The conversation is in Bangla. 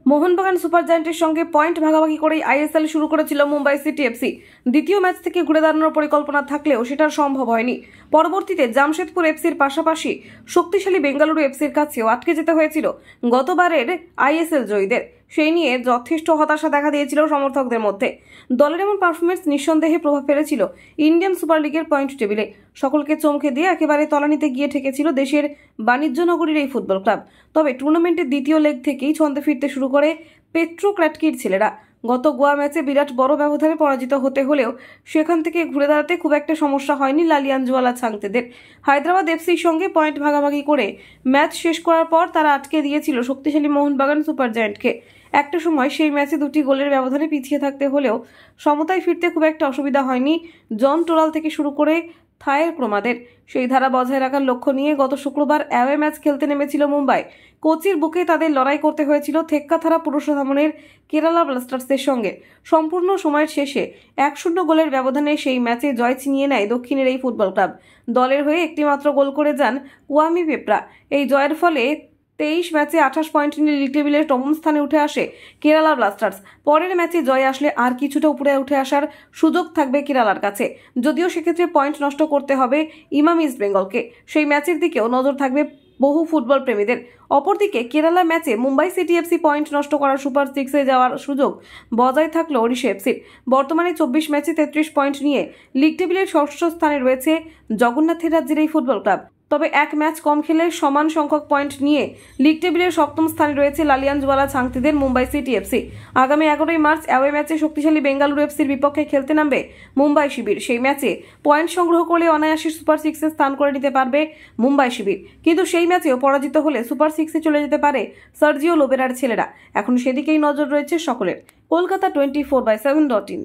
মোহনবাগান সুপার জায়ান্টের সঙ্গে পয়েন্ট ভাগাভাগি করেই আইএসএল শুরু করেছিল মুম্বাই সিটি এফসি। দ্বিতীয় ম্যাচ থেকে ঘুরে দাঁড়ানোর পরিকল্পনা থাকলেও সেটা সম্ভব হয়নি। পরবর্তীতে জামশেদপুর এফসির পাশাপাশি শক্তিশালী বেঙ্গালুরু এফসির কাছেও আটকে যেতে হয়েছিল গতবারের আইএসএল জয়ীদের। সেই নিয়ে যথেষ্ট হতাশা দেখা দিয়েছিল সমর্থকদের মধ্যে। দলের এমন পারফরমেন্স নিঃসন্দেহে প্রভাব ফেলেছিল ইন্ডিয়ান সুপার লিগের পয়েন্ট টেবিলে। সকলকে চমকে দিয়ে একেবারে তলানিতে গিয়ে ঠেকেছিল দেশের বাণিজ্য নগরীর এই ফুটবল ক্লাব। তবে টুর্নামেন্টের দ্বিতীয় লেগ থেকেই ছন্দে ফিরতে শুরু করে পেট্রো ক্র্যাটকির ছেলেরা। গত গোয়া ম্যাচে বিরাট বড় ব্যবধানে পরাজিত হতে হলেও সেখান থেকে ঘুরে দাঁড়াতে খুব একটা সমস্যা হয়নি লালিয়ানজুয়ালা ছাংতেদের। হায়দ্রাবাদ এফসির সঙ্গে পয়েন্ট ভাগাভাগি করে ম্যাচ শেষ করার পর তারা আটকে দিয়েছিল শক্তিশালী মোহনবাগান সুপার জায়ান্টকে। একটা সময় সেই ম্যাচে 2টি গোলের ব্যবধানে পিছিয়ে থাকতে হলেও সমতায় ফিরতে খুব একটা অসুবিধা হয়নি জন টোরাল থেকে শুরু করে থায়ের ক্রমাদের। সেই ধারা বজায় রাখার লক্ষ্য নিয়ে গত শুক্রবার অ্যাওয়ে ম্যাচ খেলতে নেমেছিল মুম্বাই। কোচির বুকে তাদের লড়াই করতে হয়েছিল থেক্কাথারা পুরুষোত্তমনের কেরালা ব্লাস্টার্সের সঙ্গে। সম্পূর্ণ সময়ের শেষে 1-0 গোলের ব্যবধানে সেই ম্যাচে জয় ছিনিয়ে নেয় দক্ষিণের এই ফুটবল ক্লাব। দলের হয়ে একটিমাত্র গোল করে যান কুয়ামি পেপ্রা। এই জয়ের ফলে 23 ম্যাচে 28 পয়েন্ট নিয়ে লিগ টেবিলের নবম স্থানে উঠে আসে কেরালা ব্লাস্টার্স। পরের ম্যাচে জয় আসলে আর কিছুটা উপরে উঠে আসার সুযোগ থাকবে কেরালার কাছে, যদিও সেক্ষেত্রে পয়েন্ট নষ্ট করতে হবে ইমাম ইস্ট বেঙ্গলকে। সেই ম্যাচের দিকেও নজর থাকবে বহু ফুটবল প্রেমীদের। অপরদিকে কেরালা ম্যাচে মুম্বাই সিটি এফসি পয়েন্ট নষ্ট করার সুপার 6-এ যাওয়ার সুযোগ বজায় থাকলো ওড়িশা এফসির। বর্তমানে 24 ম্যাচে 33 পয়েন্ট নিয়ে লিগ টেবিলের ষষ্ঠ স্থানে রয়েছে জগন্নাথের রাজ্যের এই ফুটবল ক্লাব। তবে এক ম্যাচ কম খেলে সমান সংখ্যক পয়েন্ট নিয়ে লিগ টেবিলের 7ম স্থানে রয়েছে লালিয়ানজুয়ালা ছাংতিদের মুম্বাই সিটি এফসি। আগামী 11ই মার্চ অ্যাওয়ে ম্যাচে শক্তিশালী বেঙ্গালুরু এফসির বিপক্ষে খেলতে নামবে মুম্বাই শিবির। সেই ম্যাচে পয়েন্ট সংগ্রহ করলে অনায়াসে সুপার 6-এ স্থান করে নিতে পারবে মুম্বাই শিবির। কিন্তু সেই ম্যাচেও পরাজিত হলে সুপার 6-এ চলে যেতে পারে সার্জিও লোবেরার ছেলেরা। এখন সেদিকেই নজর রয়েছে সকলের। কলকাতা 24/7.in।